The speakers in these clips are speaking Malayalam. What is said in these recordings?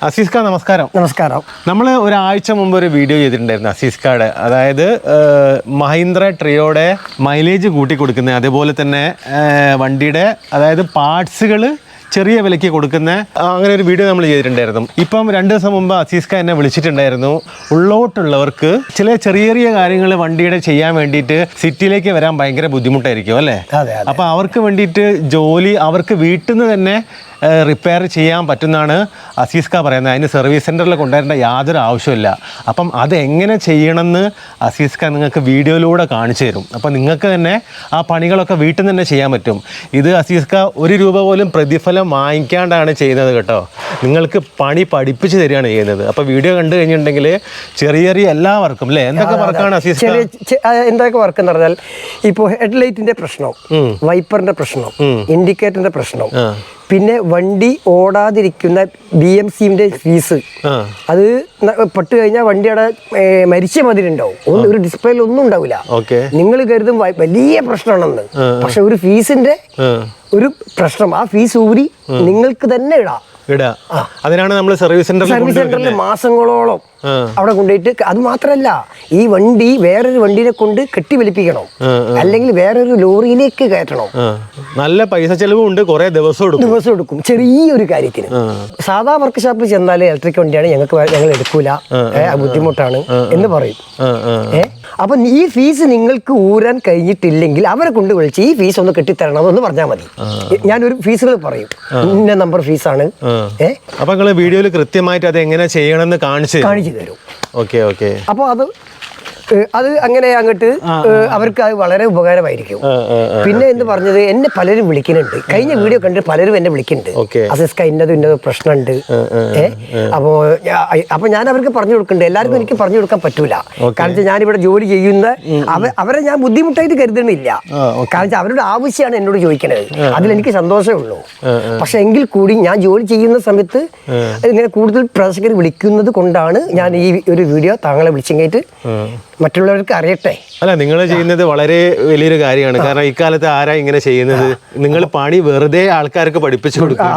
അസീസ് ഖാൻ നമസ്കാരം. നമസ്കാരം. നമ്മൾ ഒരാഴ്ച മുമ്പ് ഒരു വീഡിയോ ചെയ്തിട്ടുണ്ടായിരുന്നു അസീസ് ഖായുടെ, അതായത് മഹീന്ദ്ര ട്രിയോയുടെ മൈലേജ് കൂട്ടി കൊടുക്കുന്ന, അതേപോലെ തന്നെ വണ്ടിയുടെ അതായത് പാർട്സുകൾ ചെറിയ വിലയ്ക്ക് കൊടുക്കുന്ന അങ്ങനെ ഒരു വീഡിയോ നമ്മൾ ചെയ്തിട്ടുണ്ടായിരുന്നു. ഇപ്പം 2 ദിവസം മുമ്പ് അസീസ് ഖാൻ എന്നെ വിളിച്ചിട്ടുണ്ടായിരുന്നു. ഉള്ളോട്ടുള്ളവർക്ക് ചെറിയ ചെറിയ കാര്യങ്ങൾ വണ്ടിയുടെ ചെയ്യാൻ വേണ്ടിയിട്ട് സിറ്റിയിലേക്ക് വരാൻ ഭയങ്കര ബുദ്ധിമുട്ടായിരിക്കും അല്ലേ? അപ്പോൾ അവർക്ക് വേണ്ടിയിട്ട് ജോലി അവർക്ക് വീട്ടിൽ നിന്ന് തന്നെ റിപ്പയർ ചെയ്യാൻ പറ്റുന്നതാണ് അസീസ് ഖാൻ പറയുന്നത്. അതിന് സർവീസ് സെൻറ്ററിൽ കൊണ്ടുവരേണ്ട യാതൊരു ആവശ്യമില്ല. അപ്പം അതെങ്ങനെ ചെയ്യണമെന്ന് അസീസ് ഖാൻ നിങ്ങൾക്ക് വീഡിയോയിലൂടെ കാണിച്ചു തരും. അപ്പം നിങ്ങൾക്ക് തന്നെ ആ പണികളൊക്കെ വീട്ടിൽ നിന്ന് തന്നെ ചെയ്യാൻ പറ്റും. ഇത് അസീസ് ഖാൻ 1 രൂപ പോലും പ്രതിഫലം വാങ്ങിക്കാണ്ടാണ് ചെയ്യുന്നത് കേട്ടോ. നിങ്ങൾക്ക് പണി പഠിപ്പിച്ച് തരികയാണ് ചെയ്യുന്നത്. അപ്പോൾ വീഡിയോ കണ്ടു കഴിഞ്ഞിട്ടുണ്ടെങ്കിൽ ചെറിയ എല്ലാ വർക്കും അല്ലേ, എന്തൊക്കെ വർക്കാണ് അസീസ് ഖാൻ? എന്തൊക്കെ വർക്ക് എന്ന് പറഞ്ഞാൽ ഇപ്പോൾ ഹെഡ്ലൈറ്റിന്റെ പ്രശ്നം, വൈപ്പറിന്റെ പ്രശ്നം, ഇൻഡിക്കേറ്ററിന്റെ പ്രശ്നം, പിന്നെ വണ്ടി ഓടാതിരിക്കുന്ന BMCന്റെ ഫീസ്, അത് പെട്ട് കഴിഞ്ഞാൽ വണ്ടിയുടെ മരിച്ച മതിരി ഉണ്ടാവും. ഒരു ഡിസ്പ്ലേയിൽ ഒന്നും ഉണ്ടാവില്ല. നിങ്ങൾ കരുതും വലിയ പ്രശ്നമാണെന്ന്, പക്ഷെ ഒരു ഫീസിന്റെ ഒരു പ്രശ്നം, ആ ഫീസ് ഊരി നിങ്ങൾക്ക് തന്നെ ഇടാം. അതിനാണ് നമ്മൾ സർവീസ് സെന്ററിൽ മാസങ്ങളോളം അവിടെ കൊണ്ടുപോയിട്ട്, അത് മാത്രമല്ല ഈ വണ്ടി വേറൊരു വണ്ടിനെ കൊണ്ട് കെട്ടിവലിപ്പിക്കണം, അല്ലെങ്കിൽ വേറൊരു ലോറിയിലേക്ക് കയറ്റണം. നല്ല പൈസ ചെലവും ഉണ്ട്, കുറെ ദിവസം എടുക്കും ചെറിയൊരു കാര്യത്തിന്. സാധാ വർക്ക് ഷോപ്പിൽ ചെന്നാൽ ഇലക്ട്രിക് വണ്ടിയാണ് ഞങ്ങൾ എടുക്കൂല, ബുദ്ധിമുട്ടാണ് എന്ന് പറയും. അപ്പൊ ഈ ഫീസ് നിങ്ങൾക്ക് ഊരാൻ കഴിഞ്ഞിട്ടില്ലെങ്കിൽ അവരെ കൊണ്ട് വിളിച്ച് ഈ ഫീസ് ഒന്ന് കെട്ടിത്തരണമെന്ന് പറഞ്ഞാൽ മതി. ഞാനൊരു ഫീസുകൾ പറയും, ഇന്ന നമ്പർ ഫീസാണ്. അപ്പൊ നിങ്ങൾ വീഡിയോയിൽ കൃത്യമായിട്ട് അത് എങ്ങനെ ചെയ്യണമെന്ന് കാണിച്ചു തരും. അപ്പൊ അത് അങ്ങനെ അങ്ങോട്ട് അവർക്ക് അത് വളരെ ഉപകാരമായിരിക്കും. പിന്നെ എന്ന് പറഞ്ഞത്, എന്നെ പലരും വിളിക്കുന്നുണ്ട്. കഴിഞ്ഞ വീഡിയോ കണ്ടിട്ട് പലരും എന്നെ വിളിക്കുന്നുണ്ട്, അസീസ് ഖാൻ ഇന്നത് പ്രശ്നമുണ്ട്. അപ്പൊ ഞാൻ അവർക്ക് പറഞ്ഞു കൊടുക്കുന്നുണ്ട്. എല്ലാവർക്കും എനിക്ക് പറഞ്ഞു കൊടുക്കാൻ പറ്റൂല. കാരണം ഞാനിവിടെ ജോലി ചെയ്യുന്ന അവരെ ഞാൻ ബുദ്ധിമുട്ടായിട്ട് കരുതണില്ല. കാരണം അവരുടെ ആവശ്യമാണ് എന്നോട് ചോദിക്കുന്നത്, അതിലെനിക്ക് സന്തോഷമേ ഉള്ളൂ. പക്ഷെ എങ്കിൽ കൂടി ഞാൻ ജോലി ചെയ്യുന്ന സമയത്ത് ഇങ്ങനെ കൂടുതൽ പ്രേക്ഷകർ വിളിക്കുന്നത് കൊണ്ടാണ് ഞാൻ ഈ ഒരു വീഡിയോ താങ്കളെ വിളിച്ചെങ്കിട്ട് മറ്റുള്ളവർക്ക് അറിയട്ടെ. അല്ല, നിങ്ങൾ ചെയ്യുന്നത് വളരെ വലിയൊരു കാര്യമാണ്. കാരണം ഇക്കാലത്ത് ആരാ ഇങ്ങനെ ചെയ്യുന്നത്? നിങ്ങൾ പണി വെറുതെ ആൾക്കാർക്ക് പഠിപ്പിച്ചു കൊടുക്കുക.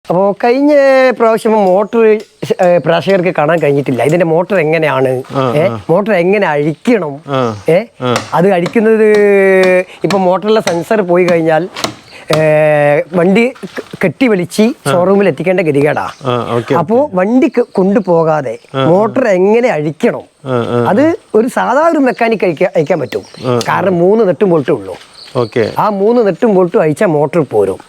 അപ്പോൾ കഴിഞ്ഞ പ്രാവശ്യം മോട്ടർ പ്രേക്ഷകർക്ക് കാണാൻ കഴിഞ്ഞിട്ടില്ല. ഇതിന്റെ മോട്ടർ എങ്ങനെയാണ്, മോട്ടർ എങ്ങനെ അഴിക്കണം, അത് അഴിക്കുന്നത് ഇപ്പൊ മോട്ടറിലെ സെൻസർ പോയി കഴിഞ്ഞാൽ വണ്ടി കെട്ടിവലിച്ച് ഷോറൂമിൽ എത്തിക്കേണ്ട ഗതികേടാ. അപ്പോ വണ്ടി കൊണ്ടുപോകാതെ മോട്ടർ എങ്ങനെ അഴിക്കണം, അത് ഒരു സാധാരണ ഒരു മെക്കാനിക് അയക്കാൻ പറ്റും. കാരണം 3 നെട്ടും ബോൾട്ടേ ഉള്ളൂ. ആ 3 നെട്ടും ബോൾട്ടും അയച്ചാൽ മോട്ടർ പോരും.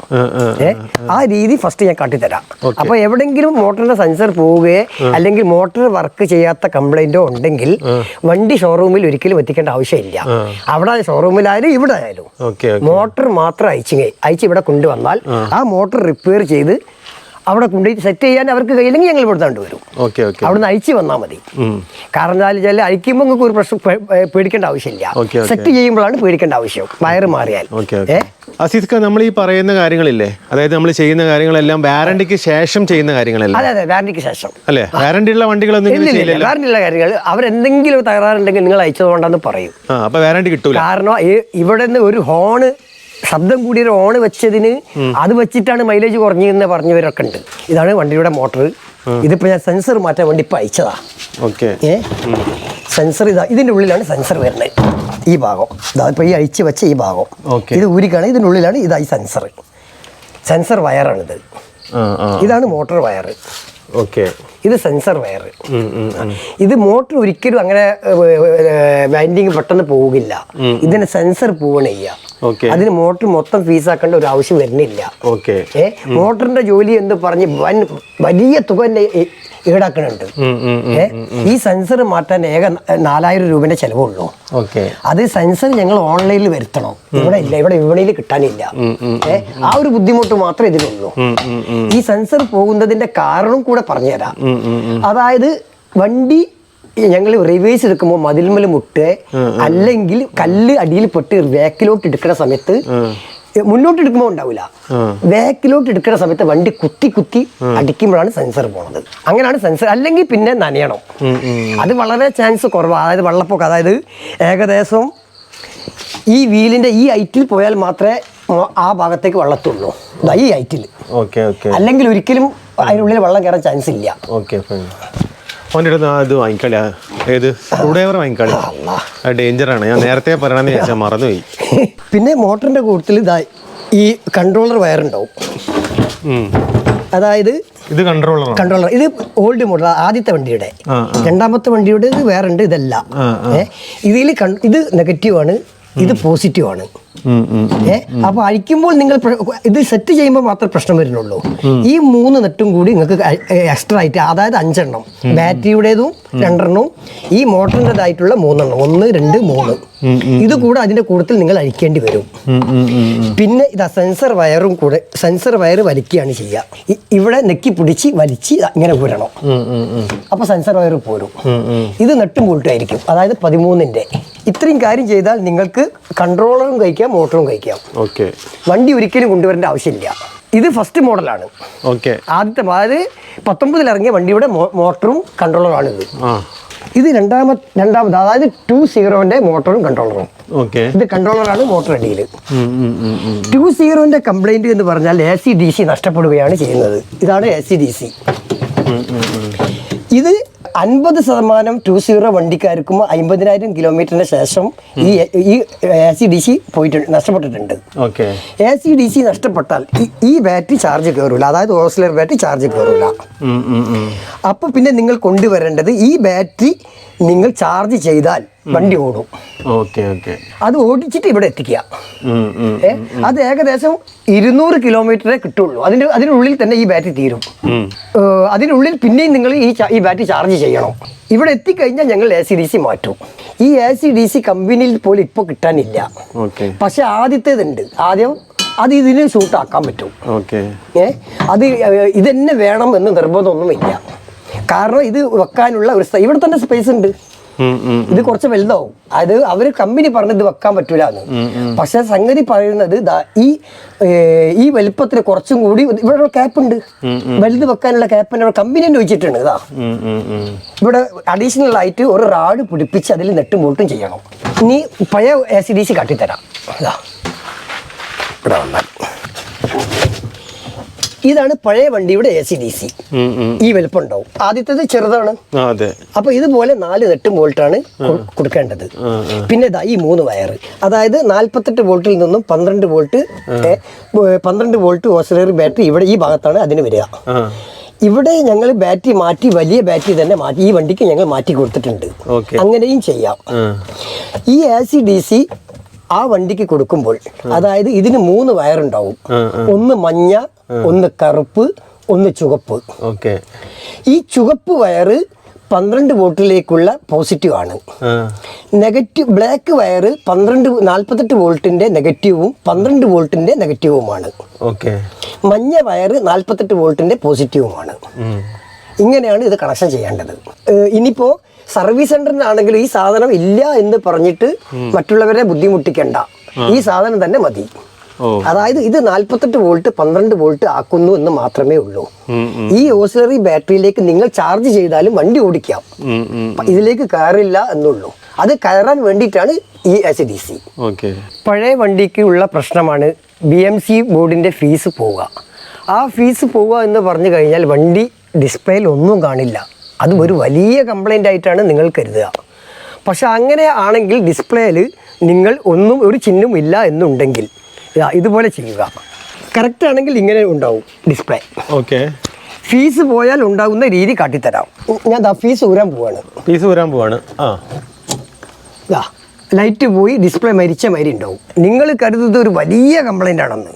ആ രീതി ഫസ്റ്റ് ഞാൻ കാട്ടിത്തരാം. അപ്പൊ എവിടെങ്കിലും മോട്ടറിന്റെ സെൻസർ പോവുകയോ അല്ലെങ്കിൽ മോട്ടർ വർക്ക് ചെയ്യാത്ത കംപ്ലൈന്റോ ഉണ്ടെങ്കിൽ വണ്ടി ഷോറൂമിൽ ഒരിക്കലും എത്തിക്കേണ്ട ആവശ്യമില്ല. അവിടെ ഷോറൂമിലായാലും ഇവിടെ ആയാലും മോട്ടർ മാത്രം അയച്ച് ഇവിടെ കൊണ്ടുവന്നാൽ ആ മോട്ടർ റിപ്പയർ ചെയ്ത് അവിടെ കൊണ്ടുപോയി സെറ്റ് ചെയ്യാൻ അവർക്ക് കഴിയില്ലെങ്കിൽ ഞങ്ങൾ ഇവിടെ കൊണ്ടുവരും. അവിടുന്ന് അയച്ചു വന്നാൽ മതി. കാരണം എന്താ അയക്കുമ്പോൾ നിങ്ങൾക്ക് ഒരു പ്രശ്നം പേടിക്കേണ്ട ആവശ്യമില്ല. സെറ്റ് ചെയ്യുമ്പോഴാണ് പേടിക്കേണ്ട ആവശ്യം, വയറ് മാറിയാൽ. അസീസ് ഖാൻ, നമ്മൾ ഈ പറയുന്ന കാര്യങ്ങളില്ലേ, അതായത് നമ്മൾ ചെയ്യുന്ന കാര്യങ്ങളെല്ലാം വാറണ്ടിക്ക് ശേഷം ചെയ്യുന്ന കാര്യങ്ങളല്ല? അതെ, വാറണ്ടിക്ക് ശേഷം അല്ലേ? വാറണ്ടി ഉള്ള വണ്ടികളൊന്നും വാറണ്ടി ഉള്ള കാര്യങ്ങൾ അവരെന്തെങ്കിലും തകരാറുണ്ടെങ്കിൽ നിങ്ങൾ അയച്ചതുകൊണ്ടാന്ന് പറയും. അപ്പൊ വാറണ്ടി കിട്ടൂല. കാരണം ഇവിടെ നിന്ന് ഒരു ഹോണ് ശബ്ദം കൂടിയൊരു ഓണ് വെച്ചതിന് അത് വെച്ചിട്ടാണ് മൈലേജ് കുറഞ്ഞെന്ന് പറഞ്ഞവരൊക്കെ ഉണ്ട്. ഇതാണ് വണ്ടിയുടെ മോട്ടർ. ഇതിപ്പോ ഞാൻ സെൻസർ മാറ്റാൻ വേണ്ടി ഇപ്പൊ അയച്ചതാ. സെൻസർ ഇതിന്റെ ഉള്ളിലാണ് സെൻസർ വരുന്നത്. ഈ ഭാഗം ഇപ്പൊ ഈ അയച്ചു വെച്ച ഈ ഭാഗം ഇത് ഊരിക്കാണ്. ഇതിന്റെ ഉള്ളിലാണ് ഇതായി സെൻസർ വയറാണിത്. ഇതാണ് മോട്ടോർ വയർ. ഇത് സെൻസർ വയർ. ഇത് മോട്ടർ ഒരിക്കലും അങ്ങനെ വൈൻഡിങ് പെട്ടെന്ന് പോകില്ല. ഇതിന് സെൻസർ പോവണ ചെയ്യാം. അതിന് മോട്ടർ മൊത്തം ഫീസാക്കേണ്ട ഒരു ആവശ്യം വരുന്നില്ല. മോട്ടറിന്റെ ജോലി എന്ന് പറഞ്ഞ് വലിയ തുക ഈടാക്കണുണ്ട്. ഈ സെൻസർ മാറ്റാൻ 4000 രൂപന്റെ ചെലവുള്ളൂ. അത് സെൻസർ ഞങ്ങൾ ഓൺലൈനിൽ വരുത്തണം. ഇവിടെ ഇല്ല, ഇവിടെ വിപണിയിൽ കിട്ടാനില്ല. ആ ഒരു ബുദ്ധിമുട്ട് മാത്രമേ ഇതിനുള്ളൂ. ഈ സെൻസർ പോകുന്നതിന്റെ കാരണം കൂടെ പറഞ്ഞുതരാം. അതായത് വണ്ടി ഞങ്ങൾ റിവേഴ്സ് എടുക്കുമ്പോൾ മതിൽമേൽ മുട്ട് അല്ലെങ്കിൽ കല്ല് അടിയിൽ പെട്ട് ബാക്കിലോട്ട് എടുക്കുന്ന സമയത്ത് മുന്നോട്ട് എടുക്കുമ്പോൾ ഉണ്ടാവില്ല, ബാക്കിലോട്ട് എടുക്കുന്ന സമയത്ത് വണ്ടി കുത്തി അടിക്കുമ്പോഴാണ് സെൻസർ പോണത്. അങ്ങനെയാണ് സെൻസർ. അല്ലെങ്കിൽ പിന്നെ നനയണം. അത് വളരെ ചാൻസ് കുറവാണ്. അതായത് വെള്ളപ്പൊക്കം, അതായത് ഏകദേശം ഈ വീലിന്റെ ഈ ഹൈറ്റിൽ പോയാൽ മാത്രമേ ആ ഭാഗത്തേക്ക് വെള്ളത്തുള്ളൂ ഈ ഹൈറ്റിൽ. Okay okay. അല്ലെങ്കിൽ ഒരിക്കലും അതിനുള്ളിൽ വെള്ളം കയറാൻ ചാൻസ് ഇല്ല. Okay fine. അവൻ്റെ അടുത്ത് ഇത് വാങ്ങിക്കളി, ഏത് സ്ക്രൂ ഡ്രൈവർ വാങ്ങിക്കളി, അത് ഡേഞ്ചറാണ്. ഞാൻ നേരത്തെ പറയണമെന്ന് ചോദിച്ചാൽ മറന്നുപോയി. പിന്നെ മോട്ടറിൻ്റെ കൂട്ടത്തിൽ ഈ കൺട്രോളർ വയറുണ്ടാവും. അതായത് ഇത് കൺട്രോളർ ഇത് ഓൾഡ് മോഡൽ ആദ്യത്തെ വണ്ടിയുടെ. രണ്ടാമത്തെ വണ്ടിയുടെ ഇത് വേറെ ഉണ്ട്, ഇതല്ല. ഇതിൽ ഇത് നെഗറ്റീവാണ്, ഇത് പോസിറ്റീവാണ്. അപ്പൊ അഴിക്കുമ്പോൾ നിങ്ങൾ ഇത് സെറ്റ് ചെയ്യുമ്പോൾ മാത്രമേ പ്രശ്നം വരുന്നുള്ളൂ. ഈ 3 നെറ്റും കൂടി നിങ്ങൾക്ക് എക്സ്ട്രാ ആയിട്ട്, അതായത് 5 എണ്ണം ബാറ്ററിയുടേതും 2 എണ്ണവും ഈ മോട്ടറിൻ്റെതായിട്ടുള്ള 3 എണ്ണം, 1 2 3 ഇത് കൂടെ അതിന്റെ കൂട്ടത്തിൽ നിങ്ങൾ അഴിക്കേണ്ടി വരും. പിന്നെ ഇതാ സെൻസർ വയറും കൂടെ, സെൻസർ വയർ വലിക്കുകയാണ് ചെയ്യുക. ഇവിടെ നെക്കി പിടിച്ച് വലിച്ച് ഇങ്ങനെ ഊരണം. അപ്പൊ സെൻസർ വയർ പോരും. ഇത് നെട്ടും ബോൾട്ടും അതായത് 13-ന്റെ. ഇത്രയും കാര്യം ചെയ്താൽ നിങ്ങൾക്ക് കൺട്രോളറും കഴിക്കാം, മോട്ടറും കഴിക്കാം. വണ്ടി ഒരിക്കലും കൊണ്ടുവരേണ്ട ആവശ്യമില്ല. ഇത് ഫസ്റ്റ് മോഡലാണ്. ആദ്യത്തെ, അതായത് 19 ഇറങ്ങിയ വണ്ടിയുടെ മോട്ടറും കൺട്രോളറുമാണ് ഇത്. ഇത് രണ്ടാമത് അതായത് 20-ന്റെ മോട്ടറും കൺട്രോളറും. ഇത് കൺട്രോളറാണ് മോട്ടർ അടിയിൽ. 20-ന്റെ കംപ്ലൈന്റ് എന്ന് പറഞ്ഞാൽ AC/DC നഷ്ടപ്പെടുകയാണ് ചെയ്യുന്നത്. ഇതാണ് AC/DC. ഇത് 50% 20 വണ്ടിക്കാർക്കും 50,000 കിലോമീറ്ററിന് ശേഷം ഈ AC/DC പോയിട്ടുണ്ട്, നഷ്ടപ്പെട്ടിട്ടുണ്ട്. AC/DC നഷ്ടപ്പെട്ടാൽ ഈ ബാറ്ററി ചാർജ് കയറൂല, അതായത് ഓസിലർ ബാറ്ററി ചാർജ് കയറൂല. അപ്പൊ പിന്നെ നിങ്ങൾ കൊണ്ടുവരേണ്ടത് ഈ ബാറ്ററി നിങ്ങൾ ചാർജ് ചെയ്താൽ വണ്ടി ഓടും. അത് ഓടിച്ചിട്ട് ഇവിടെ എത്തിക്കുക. അത് ഏകദേശം 200 കിലോമീറ്ററേ കിട്ടുള്ളൂ. അതിനുള്ളിൽ തന്നെ ഈ ബാറ്ററി തീരും. അതിനുള്ളിൽ പിന്നെയും നിങ്ങൾ ഈ ബാറ്ററി ചാർജ് ചെയ്യണം. ഇവിടെ എത്തിക്കഴിഞ്ഞാൽ ഞങ്ങൾ AC/DC മാറ്റും. ഈ AC/DC കമ്പനിയിൽ പോലും ഇപ്പോൾ കിട്ടാനില്ല. പക്ഷെ ആദ്യത്തേതുണ്ട്. അത് ഇതിന് ഷൂട്ടാക്കാൻ പറ്റും. അത് ഇതന്നെ വേണം എന്ന് നിർബന്ധമൊന്നുമില്ല. കാരണം ഇത് വെക്കാനുള്ള ഒരു ഇവിടെ തന്നെ സ്പേസ് ഉണ്ട്. ഇത് കുറച്ച് വലുതാവും. അത് അവര് കമ്പനി പറഞ്ഞത് വെക്കാൻ പറ്റൂല എന്ന്. പക്ഷെ സംഗതി പറയുന്നത് ഈ വലിപ്പത്തിന് കുറച്ചും കൂടി ഇവിടെ ക്യാപ്പ് ഉണ്ട്. വലുത് വെക്കാനുള്ള ക്യാപ്പ് കമ്പനി തന്നെ വെച്ചിട്ടുണ്ട്. ഇതാ ഇവിടെ അഡീഷണൽ ആയിട്ട് ഒരു റാഡ് പിടിപ്പിച്ച് അതിൽ നെട്ടും ബോൾട്ടും ചെയ്യണം. ഇനി പഴയ AC/DC കാട്ടിത്തരാം. ഇതാ ഇവിടെ വന്നാൽ ഇതാണ് പഴയ വണ്ടിയുടെ AC/DC. ഈ വലുപ്പം ഉണ്ടാവും. ആദ്യത്തേത് ചെറുതാണ്. അപ്പൊ ഇതുപോലെ 4 നെട്ടും ബോൾട്ടാണ് കൊടുക്കേണ്ടത്. പിന്നെ ഇതാ ഈ 3 വയർ, അതായത് 48 വോൾട്ടിൽ നിന്നും 12 വോൾട്ട് ഓസിലറി ബാറ്ററി ഇവിടെ ഈ ഭാഗത്താണ് അതിന് വരിക. ഇവിടെ ഞങ്ങൾ ബാറ്ററി മാറ്റി, വലിയ ബാറ്ററി തന്നെ മാറ്റി ഈ വണ്ടിക്ക് ഞങ്ങൾ മാറ്റി കൊടുത്തിട്ടുണ്ട്. അങ്ങനെയും ചെയ്യാം. ഈ AC/DC ആ വണ്ടിക്ക് കൊടുക്കുമ്പോൾ, അതായത് ഇതിന് 3 വയറുണ്ടാവും. ഒന്ന് മഞ്ഞ, ഒന്ന് കറുപ്പ്, ഒന്ന് ചുവപ്പ്. ഈ ചുവപ്പ് വയറ് 12 വോൾട്ടിലേക്കുള്ള പോസിറ്റീവ് ആണ്. നെഗറ്റീവ് ബ്ലാക്ക് വയറ് 48 വോൾട്ടിന്റെ നെഗറ്റീവും 12 വോൾട്ടിന്റെ നെഗറ്റീവുമാണ്. മഞ്ഞ വയറ് 48 വോൾട്ടിന്റെ പോസിറ്റീവുമാണ്. ഇങ്ങനെയാണ് ഇത് കണക്ഷൻ ചെയ്യേണ്ടത്. ഇനിയിപ്പോ സർവീസ് സെന്ററിനാണെങ്കിൽ ഈ സാധനം ഇല്ല എന്ന് പറഞ്ഞിട്ട് മറ്റുള്ളവരെ ബുദ്ധിമുട്ടിക്കണ്ട, ഈ സാധനം തന്നെ മതി. അതായത് ഇത് 48 വോൾട്ട് 12 വോൾട്ട് ആക്കുന്നു എന്ന് മാത്രമേ ഉള്ളൂ. ഈ ഓസിലറി ബാറ്ററിയിലേക്ക് നിങ്ങൾ ചാർജ് ചെയ്താലും വണ്ടി ഓടിക്കാം. ഇതിലേക്ക് കയറില്ല എന്നുള്ളൂ. അത് കയറാൻ വേണ്ടിയിട്ടാണ് ഈ AC/DC. പഴയ വണ്ടിക്ക് ഉള്ള പ്രശ്നമാണ് BMC ബോർഡിന്റെ ഫീസ് പോവുക. ആ ഫീസ് പോവുക എന്ന് പറഞ്ഞു കഴിഞ്ഞാൽ വണ്ടി ഡിസ്പ്ലേയിൽ ഒന്നും കാണില്ല. അത് ഒരു വലിയ കംപ്ലൈൻ്റ് ആയിട്ടാണ് നിങ്ങൾ കരുതുക. പക്ഷെ അങ്ങനെ ആണെങ്കിൽ ഡിസ്പ്ലേയിൽ നിങ്ങൾ ഒരു ചിഹ്നം ഇല്ല എന്നുണ്ടെങ്കിൽ ഇതുപോലെ ചെയ്യുക. കറക്റ്റ് ആണെങ്കിൽ ഇങ്ങനെ ഉണ്ടാവും ഡിസ്പ്ലേ. ഫീസ് പോയാൽ ഉണ്ടാകുന്ന രീതി കാട്ടിത്തരാം. ഞാൻ ഫീസ് ഊരാൻ പോവാണ്. ലൈറ്റ് പോയി ഡിസ്പ്ലേ മരിച്ച മാതിരി ഉണ്ടാവും. നിങ്ങൾ കരുതുന്നത് ഒരു വലിയ കംപ്ലൈൻ്റ് ആണെന്ന്.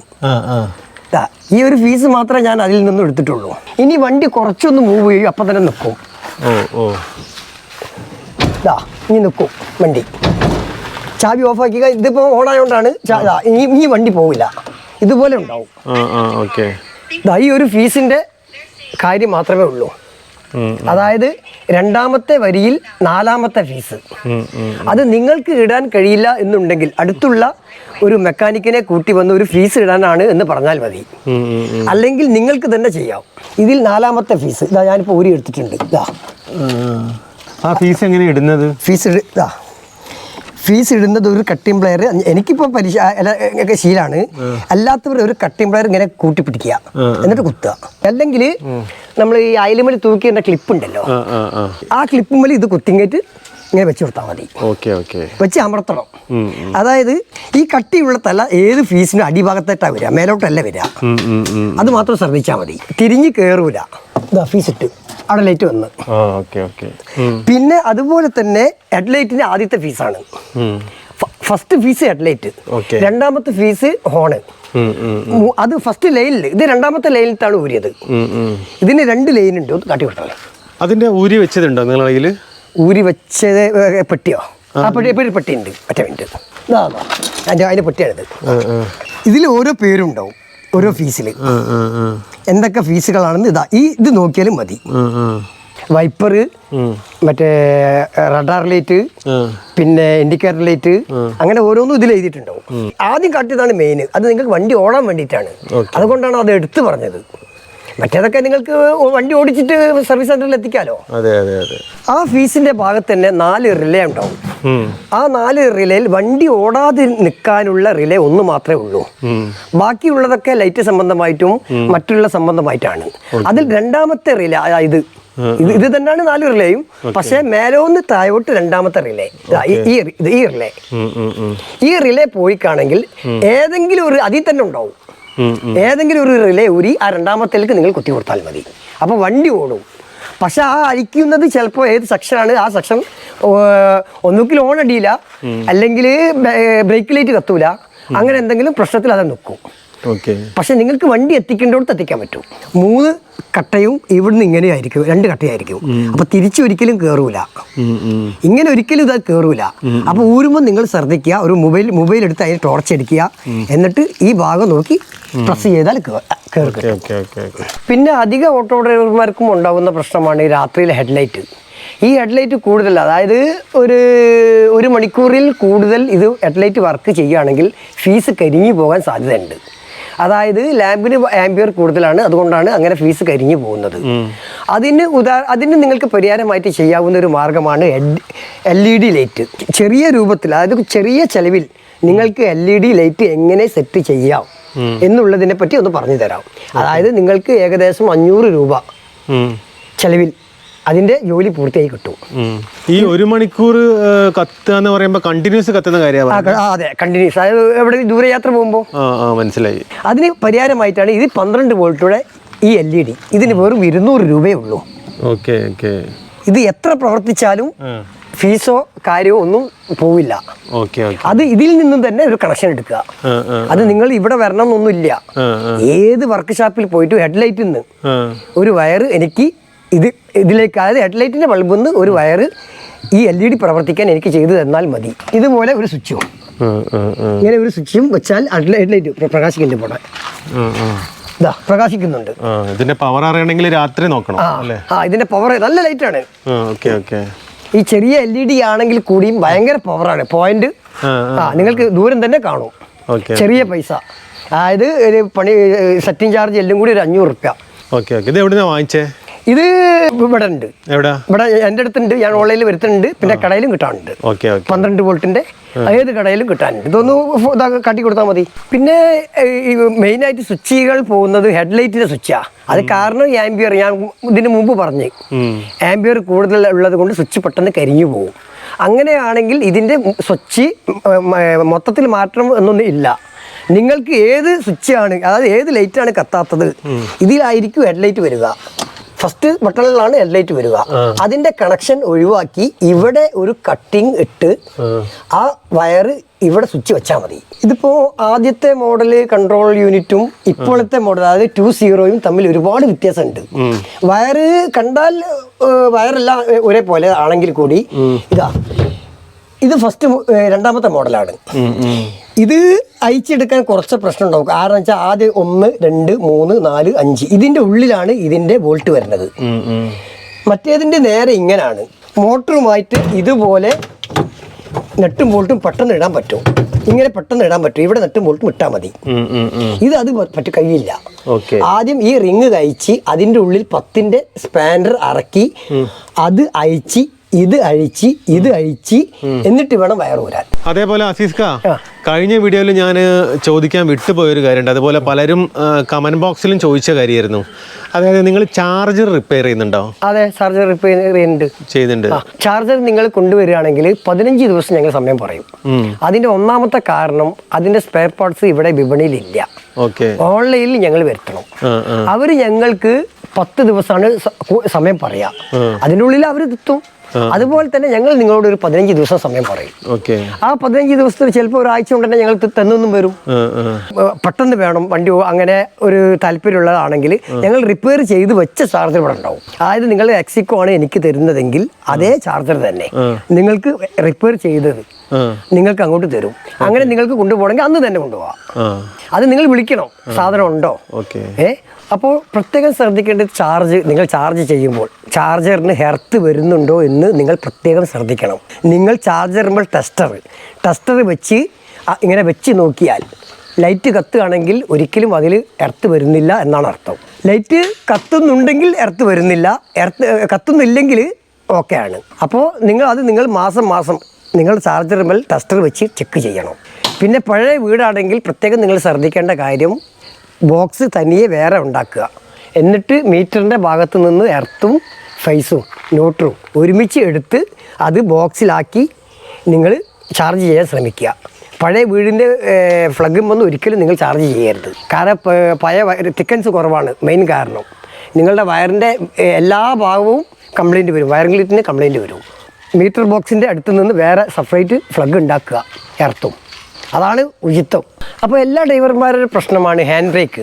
ഈ ഒരു ഫീസ് മാത്രമേ ഞാൻ അതിൽ നിന്നും എടുത്തിട്ടുള്ളൂ. ഇനി വണ്ടി കുറച്ചൊന്ന് മൂവ് ചെയ്യും, അപ്പം തന്നെ നിൽക്കും. ഇനി നിൽക്കും വണ്ടി. ചാവി ഓഫാക്കി, ഇതിപ്പോൾ ഓണായോണ്ടാണ് ഈ വണ്ടി പോവില്ല. ഇതുപോലെ ഉണ്ടാവും. ഈ ഒരു ഫീസിന്റെ കാര്യം മാത്രമേ ഉള്ളൂ. അതായത് 2ാമത്തെ വരിയിൽ 4ാമത്തെ ഫീസ്. അത് നിങ്ങൾക്ക് ഇടാൻ കഴിയില്ല എന്നുണ്ടെങ്കിൽ അടുത്തുള്ള ഒരു മെക്കാനിക്കിനെ കൂട്ടി വന്ന് ഒരു ഫീസ് ഇടാനാണ് എന്ന് പറഞ്ഞാൽ മതി. അല്ലെങ്കിൽ നിങ്ങൾക്ക് തന്നെ ചെയ്യാം. ഇതിൽ 4ാമത്തെ ഫീസ് ഇതാ ഞാനിപ്പോൾ ഊരി എടുത്തിട്ടുണ്ട്. ആ ഫീസ് എങ്ങനെ ഇടുന്നത്? ഫീസ് ഇടുന്നത് ഒരു കട്ടിംഗ് പ്ലെയർ, എനിക്കിപ്പോൾ ശീലാണ്, അല്ലാത്തവർ ഒരു കട്ടിംഗ് പ്ലെയർ ഇങ്ങനെ കൂട്ടിപ്പിടിക്കുക എന്നിട്ട് കുത്തുക. അല്ലെങ്കിൽ നമ്മൾ ഈ അയലുമേൽ തൂക്കിയ ക്ലിപ്പ് ഉണ്ടല്ലോ, ആ ക്ലിപ്പുമേൽ ഇത് കുത്തിങ്ങേറ്റ് ഇങ്ങനെ വെച്ച് കൊടുത്താൽ മതി. വെച്ച് അമർത്തണം. അതായത് ഈ കട്ടിയുള്ള തല ഏത് ഫീസിനും അടിഭാഗത്തായിട്ടാണ് വരിക, മേലോട്ടല്ല വരിക. അത് മാത്രം ശ്രദ്ധിച്ചാൽ മതി. തിരിഞ്ഞ് കയറൂല. ഇതാ ഫീസ് ഇട്ട് അവിടെ ലൈറ്റ് വന്ന്. പിന്നെ അതുപോലെ തന്നെ ഹെഡ്ലൈറ്റിന്റെ ആദ്യത്തെ ഫീസാണ്. ഫസ്റ്റ് ഫീസ് ഹെഡ്ലൈറ്റ്, രണ്ടാമത്തെ ഫീസ് ഹോണ്. അത് ഫസ്റ്റ് ലൈനിൽ, ഇത് രണ്ടാമത്തെ ലൈനിലാണ് ഊരിയത്. ഇതിന് 2 ലൈൻ ഉണ്ട്. കാട്ടി കൊടുത്താൽ അതിന്റെ ഊരി വെച്ചതുണ്ടോ നിങ്ങളുടെ കയ്യിൽ? ഊരി വെച്ചത് പെട്ടിയോ? ആ പെട്ടി ഉണ്ട്. ഒറ്റ മിനിറ്റ്, അതിന്റെ പെട്ടിയാണിത്. ഇതിൽ ഓരോ പേരുണ്ടാവും ഓരോ ഫീസിൽ, എന്തൊക്കെ ഫീസുകളാണെന്ന് ഇത് നോക്കിയാലും മതി. വൈപ്പർ, മറ്റേ റഡാർ ലൈറ്റ്, പിന്നെ ഇൻഡിക്കേറ്റർ ലൈറ്റ്, അങ്ങനെ ഓരോന്നും ഇതിൽ എഴുതിയിട്ടുണ്ടാവും. ആദ്യം കാട്ടിയതാണ് മെയിൻ. അത് നിങ്ങൾക്ക് വണ്ടി ഓടാൻ വേണ്ടിയിട്ടാണ്, അതുകൊണ്ടാണ് അത് എടുത്തു പറഞ്ഞത്. മറ്റേതൊക്കെ നിങ്ങൾക്ക് വണ്ടി ഓടിച്ചിട്ട് സർവീസ് സെന്ററിൽ എത്തിക്കാലോ. ആ ഫീസിന്റെ ഭാഗത്ത് തന്നെ 4 റിലേ ഉണ്ടാവും. ആ 4 റിലേയിൽ വണ്ടി ഓടാതെ നിൽക്കാനുള്ള റിലേ 1 മാത്രമേ ഉള്ളൂ. ബാക്കിയുള്ളതൊക്കെ ലൈറ്റ് സംബന്ധമായിട്ടും മറ്റുള്ള സംബന്ധമായിട്ടാണ്. അതിൽ രണ്ടാമത്തെ റിലേ, അതായത് ഇത് തന്നെയാണ് 4 റിലേയും, പക്ഷെ മേലോന്ന് താഴോട്ട് രണ്ടാമത്തെ റിലേ, ഈ റിലേ. ഈ റിലേ പോയിക്കാണെങ്കിൽ ഏതെങ്കിലും ഒരു അതിൽ തന്നെ ഉണ്ടാവും. ഏതെങ്കിലും ഒരു റിലേ ഊരി ആ രണ്ടാമത്തേക്ക് നിങ്ങൾ കുത്തി കൊടുത്താൽ മതി. അപ്പോൾ വണ്ടി ഓടും. പക്ഷെ ആ അഴിക്കുന്നത് ചിലപ്പോൾ ഏത് സെക്ഷനാണ്, ആ സെക്ഷൻ ഒന്നുകിൽ ഓൺ അടിയില്ല, അല്ലെങ്കിൽ ബ്രേക്ക് ലൈറ്റ് കത്തൂല, അങ്ങനെ എന്തെങ്കിലും പ്രശ്നത്തിൽ അത് നിൽക്കും. പക്ഷെ നിങ്ങൾക്ക് വണ്ടി എത്തിക്കേണ്ടോടത്ത് എത്തിക്കാൻ പറ്റും. 3 കട്ടയും ഇവിടുന്ന് ഇങ്ങനെ ആയിരിക്കും, 2 കട്ടയായിരിക്കും. അപ്പൊ തിരിച്ചൊരിക്കലും കയറൂല, ഇങ്ങനെ ഒരിക്കലും ഇത് കയറൂല. അപ്പൊ ഊരുമ്പോൾ നിങ്ങൾ ശ്രദ്ധിക്കുക, ഒരു മൊബൈൽ എടുത്ത് അതിന് ടോർച്ച് അടിക്കുക, എന്നിട്ട് ഈ ഭാഗം നോക്കി പ്രസ് ചെയ്താൽ കയറും. പിന്നെ അധിക ഓട്ടോ ഡ്രൈവർമാർക്കും ഉണ്ടാകുന്ന പ്രശ്നമാണ് ഈ രാത്രിയിലെ ഹെഡ്ലൈറ്റ്. ഈ ഹെഡ്ലൈറ്റ് കൂടുതൽ, അതായത് ഒരു മണിക്കൂറിൽ കൂടുതൽ ഇത് ഹെഡ്ലൈറ്റ് വർക്ക് ചെയ്യുകയാണെങ്കിൽ ഫീസ് കരിഞ്ഞു പോകാൻ സാധ്യതയുണ്ട്. അതായത് ലാമ്പിന് ആംബിയർ കൂടുതലാണ്, അതുകൊണ്ടാണ് അങ്ങനെ ഫീസ് കരിഞ്ഞു പോകുന്നത്. അതിന് നിങ്ങൾക്ക് പരിഹാരമായിട്ട് ചെയ്യാവുന്ന ഒരു മാർഗ്ഗമാണ് LED ലൈറ്റ്. ചെറിയ രൂപത്തിൽ, അതായത് ചെറിയ ചെലവിൽ നിങ്ങൾക്ക് LED ലൈറ്റ് എങ്ങനെ സെറ്റ് ചെയ്യാം എന്നുള്ളതിനെ പറ്റി ഒന്ന് പറഞ്ഞു തരാം. അതായത് നിങ്ങൾക്ക് ഏകദേശം 500 രൂപ ചെലവിൽ അതിന്റെ ജോലി പൂർത്തിയായി കിട്ടും. ഈ 1 മണിക്കൂർ കത്തുക എന്ന് പറയുമ്പോൾ കണ്ടിന്യൂസ് കത്തുന്ന കാര്യമാണ്. അതെ, കണ്ടിന്യൂസ്. അതായത് എവിടെ ദൂരയാത്ര പോകുമ്പോൾ. മനസ്സിലായി. അതിന് പരിഹാരമായിട്ടാണ് ഇത് 12 വോൾട്ടുടെ ഈ LED. ഇതിന് വെറും 200 രൂപയേ ഉള്ളൂ. ഇത് എത്ര പ്രവർത്തിച്ചാലും ഫീസോ കാര്യമോ ഒന്നും പോവില്ല. അത് ഇതിൽ നിന്നും തന്നെ ഒരു കണക്ഷൻ എടുക്കുക. അത് നിങ്ങൾ ഇവിടെ വരണം എന്നൊന്നുമില്ല. ഏത് വർക്ക് ഷാപ്പിൽ പോയിട്ട് ഹെഡ്ലൈറ്റിൽ നിന്ന് ഒരു വയർ എനിക്ക് ഇതിലേക്ക്, അതായത് ഹെഡ്ലൈറ്റിന്റെ ബൾബിൽ നിന്ന് ഒരു വയർ ഈ LED പ്രവർത്തിക്കാൻ എനിക്ക് ചെയ്തു തന്നാൽ മതി. ഇതുപോലെ ഒരു സ്വിച്ചും, ഇങ്ങനെ ഒരു സ്വിച്ചും വെച്ചാൽ ഹെഡ്ലൈറ്റ് പ്രകാശിക്കുന്നുണ്ട്. പോടെ ഇതാ പ്രകാശിക്കുന്നുണ്ട്. ഇതിന്റെ പവർ അറിയണമെങ്കിൽ രാത്രി നോക്കണം. ഇതിന്റെ പവർ നല്ല ലൈറ്റാണ്. ഈ ചെറിയ LED ആണെങ്കിൽ കൂടിയും ഭയങ്കര പവറാണ്. പോയിന്റ് നിങ്ങൾക്ക് ദൂരം തന്നെ കാണും. ചെറിയ പൈസ, അതായത് ഒരു പണി സെറ്റിംഗ് ചാർജ് എല്ലാം കൂടി ഒരു 500 രൂപ. ഇത് എവിടെയാ വാങ്ങിച്ചേ? ഇത് ഇവിടെ ഉണ്ട്, ഇവിടെ എൻ്റെ അടുത്തുണ്ട്. ഞാൻ ഓൺലൈനിൽ വരുത്തുന്നുണ്ട്, പിന്നെ കടയിലും കിട്ടാനുണ്ട്. 12 വോൾട്ടിന്റെ ഏത് കടയിലും കിട്ടാനുണ്ട്. ഇതൊന്ന് കാട്ടി കൊടുത്താൽ മതി. പിന്നെ ഈ മെയിനായിട്ട് സ്വിച്ചുകൾ പോകുന്നത് ഹെഡ്ലൈറ്റിന്റെ സ്വിച്ചാ. അത് കാരണം ആംബിയർ, ഞാൻ ഇതിന് മുമ്പ് പറഞ്ഞു, ആംബിയർ കൂടുതൽ ഉള്ളത് കൊണ്ട് സ്വിച്ച് പെട്ടെന്ന് കരിഞ്ഞു പോകും. അങ്ങനെയാണെങ്കിൽ ഇതിന്റെ സ്വിച്ച് മൊത്തത്തിൽ മാറ്റം എന്നൊന്നും ഇല്ല. നിങ്ങൾക്ക് ഏത് സ്വിച്ചാണ്, അതായത് ഏത് ലൈറ്റാണ് കത്താത്തത്, ഇതിലായിരിക്കും ഹെഡ്ലൈറ്റ് വരിക. ഫസ്റ്റ് ബട്ടണിലാണ് ഹെഡ്ലൈറ്റ് വരിക. അതിന്റെ കണക്ഷൻ ഒഴിവാക്കി ഇവിടെ ഒരു കട്ടിങ് ഇട്ട് ആ വയറ് ഇവിടെ സ്വിച്ച് വെച്ചാൽ മതി. ഇതിപ്പോ ആദ്യത്തെ മോഡല് കൺട്രോൾ യൂണിറ്റും ഇപ്പോഴത്തെ മോഡൽ, അതായത് 2.0 തമ്മിൽ ഒരുപാട് വ്യത്യാസമുണ്ട്. വയറ് കണ്ടാൽ വയറെല്ലാം ഒരേപോലെ ആണെങ്കിൽ കൂടി ഇത് ഫസ്റ്റ് രണ്ടാമത്തെ മോഡലാണ്. ഇത് അയച്ചെടുക്കാൻ കുറച്ച് പ്രശ്നം ഉണ്ടാവും. കാരണം വെച്ചാൽ ആദ്യം 1, 2, 3, 4, 5 ഇതിന്റെ ഉള്ളിലാണ് ഇതിന്റെ വോൾട്ട് വരുന്നത്. മറ്റേതിന്റെ നേരെ ഇങ്ങനാണ്. മോട്ടറുമായിട്ട് ഇതുപോലെ നെട്ടും ബോൾട്ടും പെട്ടെന്ന് ഇടാൻ പറ്റും. ഇങ്ങനെ പെട്ടെന്ന് ഇടാൻ പറ്റും. ഇവിടെ നെട്ടും ബോൾട്ടും ഇട്ടാൽ മതി. അത് കഴിയില്ല. ആദ്യം ഈ റിങ് കഴിച്ച് അതിന്റെ ഉള്ളിൽ 10ന്റെ സ്പാൻഡർ ഇറക്കി അത് അയച്ച് ഇത് അഴിച്ച് എന്നിട്ട് വേണം വയർ ഊരാൻ. അതേപോലെ അസീസ്ക, കഴിഞ്ഞ വീഡിയോയിൽ ഞാൻ ചോദിക്കാൻ വിട്ടുപോയൊരു കാര്യമുണ്ട്. അതുപോലെ പലരും കമന്റ് ബോക്സിലും ചോദിച്ച കാര്യമായിരുന്നു. അതായത് നിങ്ങൾ ചാർജർ റിപ്പയർ ചെയ്യുന്നുണ്ടോ? അതെ, ചാർജർ റിപ്പയർ ചെയ്യുന്നുണ്ട്. ചാർജർ നിങ്ങൾ കൊണ്ടുവരികയാണെങ്കിൽ 15 ദിവസം ഞങ്ങൾ സമയം പറയും. അതിന്റെ ഒന്നാമത്തെ കാരണം അതിന്റെ സ്പെയർ പാർട്സ് ഇവിടെ വിപണിയിലില്ല. ഓൺലൈനിൽ ഞങ്ങൾ വരുത്തണം. അവര് ഞങ്ങൾക്ക് 10 ദിവസമാണ് സമയം പറയാ. അതിൻ്റെ ഉള്ളിൽ അവർ എത്തും. അതുപോലെ തന്നെ ഞങ്ങൾ നിങ്ങളോട് ഒരു 15 ദിവസം സമയം പറയും. ആ 15 ദിവസത്തിൽ ചിലപ്പോൾ ഒരാഴ്ച കൊണ്ട് തന്നെ ഞങ്ങൾ തന്നൊന്നും വരും. പെട്ടെന്ന് വേണം വണ്ടി, അങ്ങനെ ഒരു താല്പര്യമുള്ളതാണെങ്കിൽ ഞങ്ങൾ റിപ്പയർ ചെയ്ത് വെച്ച ചാർജർ ഇവിടെ ഉണ്ടാവും. അതായത് നിങ്ങൾ എക്സിക്കോ ആണ് എനിക്ക് തരുന്നതെങ്കിൽ അതേ ചാർജർ തന്നെ നിങ്ങൾക്ക് റിപ്പയർ ചെയ്തത് നിങ്ങൾക്ക് അങ്ങോട്ട് തരും. അങ്ങനെ നിങ്ങൾക്ക് കൊണ്ടുപോകണമെങ്കിൽ അന്ന് തന്നെ കൊണ്ടുപോകാം. അത് നിങ്ങൾ വിളിക്കണം, സാധനം ഉണ്ടോ. അപ്പോൾ പ്രത്യേകം ശ്രദ്ധിക്കേണ്ടത് നിങ്ങൾ ചാർജ് ചെയ്യുമ്പോൾ ചാർജറിന് ഹെർത്ത് വരുന്നുണ്ടോ എന്ന് നിങ്ങൾ പ്രത്യേകം ശ്രദ്ധിക്കണം. നിങ്ങൾ ചാർജറുമ്പോൾ ടെസ്റ്റർ വെച്ച് ഇങ്ങനെ വെച്ച് നോക്കിയാൽ ലൈറ്റ് കത്തുകയാണെങ്കിൽ ഒരിക്കലും അതിൽ എർത്ത് വരുന്നില്ല എന്നാണ് അർത്ഥം. ലൈറ്റ് കത്തുന്നുണ്ടെങ്കിൽ എർത്ത് വരുന്നില്ല, കത്തുന്നില്ലെങ്കിൽ ഓക്കെ ആണ്. അപ്പോൾ നിങ്ങൾ മാസം നിങ്ങൾ ചാർജറുമ്പോൾ ടെസ്റ്റർ വെച്ച് ചെക്ക് ചെയ്യണം. പിന്നെ പഴയ വീടാണെങ്കിൽ പ്രത്യേകം നിങ്ങൾ ശ്രദ്ധിക്കേണ്ട കാര്യം, ബോക്സ് തനിയെ വേറെ ഉണ്ടാക്കുക. എന്നിട്ട് മീറ്ററിൻ്റെ ഭാഗത്ത് നിന്ന് എർത്തും ഫേസും ന്യൂട്രും ഒരുമിച്ച് എടുത്ത് അത് ബോക്സിലാക്കി നിങ്ങൾ ചാർജ് ചെയ്യാൻ ശ്രമിക്കുക. പഴയ വീടിൻ്റെ ഫ്ലഗും വന്ന് ഒരിക്കലും നിങ്ങൾ ചാർജ് ചെയ്യരുത്. കാരണം പഴയ തിക്കൻസ് കുറവാണ് മെയിൻ കാരണം. നിങ്ങളുടെ വയറിൻ്റെ എല്ലാ ഭാഗവും കംപ്ലൈൻറ്റ് വരും, വയറിംഗ് ലിറ്റിന് കംപ്ലൈൻറ്റ് വരും. മീറ്റർ ബോക്സിൻ്റെ അടുത്ത് നിന്ന് വേറെ സെപ്പറേറ്റ് ഫ്ലഗ് ഉണ്ടാക്കുക, എർത്തും. അതാണ് ഉചിതം. അപ്പോൾ എല്ലാ ഡ്രൈവർമാരുടെ പ്രശ്നമാണ് ഹാൻഡ് ബ്രേക്ക്.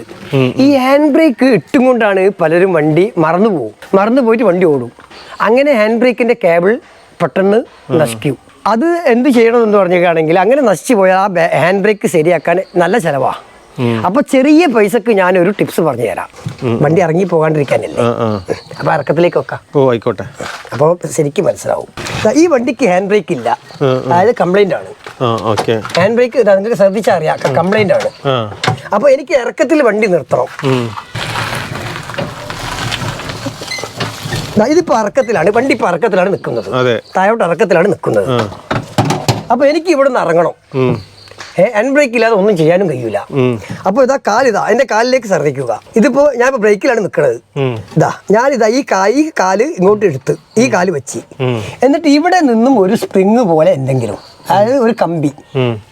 ഈ ഹാൻഡ് ബ്രേക്ക് ഇട്ടും കൊണ്ടാണ് പലരും വണ്ടി മറന്നുപോയിട്ട് വണ്ടി ഓടും. അങ്ങനെ ഹാൻഡ് ബ്രേക്കിൻ്റെ കേബിൾ പെട്ടെന്ന് നശിക്കും. അത് എന്ത് ചെയ്യണമെന്ന് പറഞ്ഞിട്ടാണെങ്കിൽ അങ്ങനെ നശിച്ചു പോയാൽ ആ ഹാൻഡ് ബ്രേക്ക് ശരിയാക്കാൻ നല്ല ചിലവാണ്. അപ്പോൾ ചെറിയ പൈസക്ക് ഞാനൊരു ടിപ്സ് പറഞ്ഞു തരാം, വണ്ടി ഇറങ്ങി പോകാണ്ടിരിക്കാനല്ലേ. അപ്പോൾ ഇറക്കത്തിലേക്ക് വെക്കാം. ആയിക്കോട്ടെ. അപ്പോൾ ശരിക്കും മനസ്സിലാവും. ഈ വണ്ടിക്ക് ഹാൻഡ് ബ്രേക്ക് ഇല്ല, അതായത് കംപ്ലൈൻ്റ് ആണ്. ഹാൻഡ് ബ്രേക്ക് നിങ്ങൾക്ക് ശ്രദ്ധിച്ചാൽ അറിയാം, കംപ്ലൈൻ്റ് ആണ്. അപ്പോൾ എനിക്ക് ഇറക്കത്തിൽ വണ്ടി നിർത്തണം. ഇതിപ്പോൾ ഇറക്കത്തിലാണ്, വണ്ടി ഇപ്പോൾ ഇറക്കത്തിലാണ് നിൽക്കുന്നത്, താഴോട്ട് ഇറക്കത്തിലാണ് നിൽക്കുന്നത്. അപ്പോൾ എനിക്ക് ഇവിടെ നിന്ന് ഇറങ്ങണം. ഹാൻഡ് ബ്രേക്ക് ഇല്ലാതെ ഒന്നും ചെയ്യാനും കഴിയൂല. അപ്പോൾ എൻ്റെ കാലിലേക്ക് ശ്രദ്ധിക്കുക. ഇതിപ്പോ ഞാൻ ബ്രേക്കിലാണ് നിൽക്കുന്നത്. ഞാനിതാ ഈ കാല് ഇങ്ങോട്ട് എടുത്ത് ഈ കാല് വെച്ച്, എന്നിട്ട് ഇവിടെ നിന്നും ഒരു സ്പ്രിങ് പോലെ എന്തെങ്കിലും, അതായത് ഒരു കമ്പി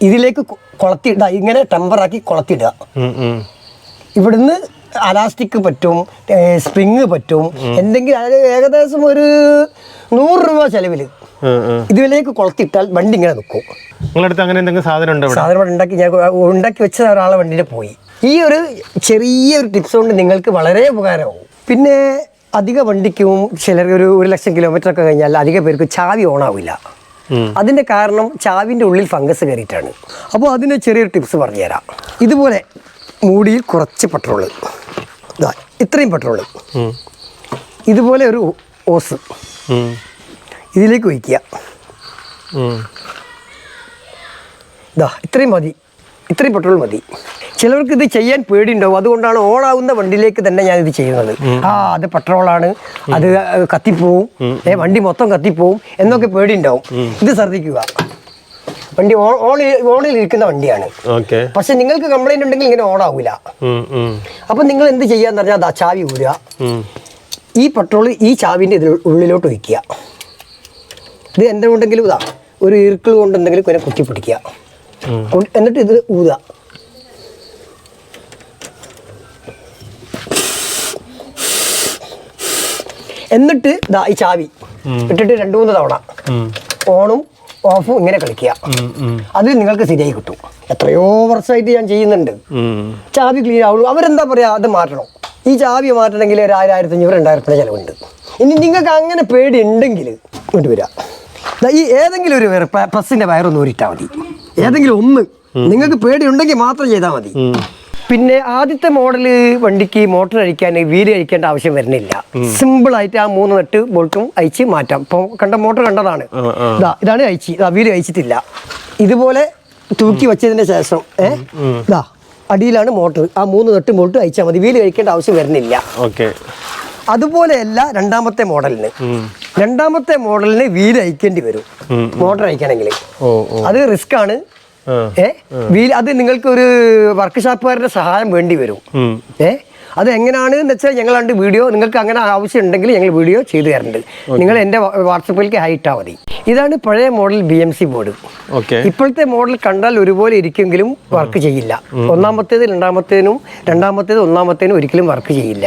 ഇതിലേക്ക് കൊളത്തിയിടുക. ഇങ്ങനെ ടെമ്പറാക്കി കൊളത്തിയിടുക. ഇവിടുന്ന് അലാസ്റ്റിക് പറ്റും, സ്പ്രിങ് പറ്റും, എന്തെങ്കിലും. അതായത് ഏകദേശം ഒരു 100 രൂപ ചെലവിൽ ഇതിലേക്ക് കൊളത്തിട്ടാൽ വണ്ടി ഇങ്ങനെ നിൽക്കും. നിങ്ങളടുത്ത് അങ്ങനെ എന്തെങ്കിലും സാധനം ഉണ്ടാക്കി വെച്ച ഒരാളെ വണ്ടിയിൽ പോയി. ഈ ഒരു ചെറിയൊരു ടിപ്സ് കൊണ്ട് നിങ്ങൾക്ക് വളരെ ഉപകാരമാവും. പിന്നെ അധിക വണ്ടിക്കും ചിലർ ഒരു 1,00,000 കിലോമീറ്റർ ഒക്കെ കഴിഞ്ഞാൽ അധിക പേർക്ക് ചാവി ഓണാവില്ല. അതിൻ്റെ കാരണം ചാവിൻ്റെ ഉള്ളിൽ ഫംഗസ് കയറിയിട്ടാണ്. അപ്പോൾ അതിന് ചെറിയൊരു ടിപ്സ് പറഞ്ഞുതരാം. ഇതുപോലെ മൂടിയിൽ കുറച്ച് പെട്രോള്, ഇത്രയും പെട്രോള്, ഇതുപോലെ ഒരു ഓസ് ഇതിലേക്ക് ഒഴിക്കുക. ഇത്രയും മതി, ഇത്രയും പെട്രോൾ മതി. ചിലർക്ക് ഇത് ചെയ്യാൻ പേടിയുണ്ടാവും, അതുകൊണ്ടാണ് ഓണാവുന്ന വണ്ടിയിലേക്ക് തന്നെ ഞാനിത് ചെയ്യുന്നത്. അത് പെട്രോളാണ്, അത് കത്തിപ്പോവും, വണ്ടി മൊത്തം കത്തിപ്പോവും എന്നൊക്കെ പേടിയുണ്ടാവും. ഇത് ശ്രദ്ധിക്കുക, വണ്ടി ഓണിൽ ഇരിക്കുന്ന വണ്ടിയാണ്. പക്ഷെ നിങ്ങൾക്ക് കംപ്ലൈന്റ് ഉണ്ടെങ്കിൽ ഇങ്ങനെ ഓണാവൂല. അപ്പൊ നിങ്ങൾ എന്ത് ചെയ്യാന്ന് പറഞ്ഞാൽ ചാവി ഊരുക, ഈ പെട്രോൾ ഈ ചാവിൻ്റെ ഉള്ളിലോട്ട് ഒഴിക്കുക. ഇത് എന്തുകൊണ്ടെങ്കിലും ഒരു ഈർക്കിൾ കൊണ്ട് എന്തെങ്കിലും കുറെ കുത്തി പിടിക്കുക. എന്നിട്ട് ഇത് ഊതുക. എന്നിട്ട് ഈ ചാവി ഇട്ടിട്ട് 2-3 തവണ ഓണും ഓഫും ഇങ്ങനെ കളിക്കുക. അതിൽ നിങ്ങൾക്ക് ശരിയായി കിട്ടും. എത്രയോ വർഷമായിട്ട് ഞാൻ ചെയ്യുന്നുണ്ട്. ചാവി ക്ലീൻ ആവുള്ളൂ. അവരെന്താ പറയാ, അത് മാറ്റണം. ഈ ചാവി മാറ്റണമെങ്കിൽ 1,000-1,500-2,000 ചിലവുണ്ട്. ഇനി നിങ്ങൾക്ക് അങ്ങനെ പേടി ഉണ്ടെങ്കിൽ കൊണ്ടുവരാം. ഈ ഏതെങ്കിലും ഒരു പ്ലസിന്റെ വയറൊന്ന് ഊരിട്ടാൽ മതി. ഏതെങ്കിലും ഒന്ന് നിങ്ങൾക്ക് പേടി ഉണ്ടെങ്കിൽ മാത്രം ചെയ്താൽ മതി. പിന്നെ ആദ്യത്തെ മോഡല് വണ്ടിക്ക് മോട്ടർ അഴിക്കാൻ വീല് അഴിക്കേണ്ട ആവശ്യം വരുന്നില്ല. സിമ്പിൾ ആയിട്ട് ആ 3 നട്ട് ബോൾട്ടും അയച്ച് മാറ്റാം. ഇപ്പോൾ കണ്ട മോട്ടർ കണ്ടതാണ്. ഇതാണ് അയച്ച്, വീല് അയച്ചിട്ടില്ല. ഇതുപോലെ തൂക്കി വെച്ചതിന് ശേഷം അടിയിലാണ് മോട്ടർ. ആ 3 നട്ട് ബോൾട്ട് അയച്ചാൽ മതി, വീല് കഴിക്കേണ്ട ആവശ്യം വരുന്നില്ല. അതുപോലെയല്ല രണ്ടാമത്തെ മോഡലിന്. രണ്ടാമത്തെ മോഡലിന് വീൽ അയക്കേണ്ടി വരും മോട്ടർ അയക്കണമെങ്കിൽ. അത് റിസ്ക് ആണ്. വീൽ അത് നിങ്ങൾക്ക് ഒരു വർക്ക് ഷോപ്പുകാരുടെ സഹായം വേണ്ടി വരും. അത് എങ്ങനെയാണ് എന്ന് വെച്ചാൽ ഞങ്ങൾ കണ്ട് വീഡിയോ നിങ്ങൾക്ക് അങ്ങനെ ആവശ്യം ഉണ്ടെങ്കിൽ ഞങ്ങൾ വീഡിയോ ചെയ്തു തരുന്നുണ്ട്. നിങ്ങൾ എൻ്റെ വാട്സപ്പിലേക്ക് ഹൈറ്റാ മതി. ഇതാണ് പഴയ മോഡൽ BMC ബോർഡ്. ഇപ്പോഴത്തെ മോഡൽ കണ്ടാൽ ഒരുപോലെ ഇരിക്കുമെങ്കിലും വർക്ക് ചെയ്യില്ല. ഒന്നാമത്തേത് ഒന്നാമത്തേനും ഒരിക്കലും വർക്ക് ചെയ്യില്ല.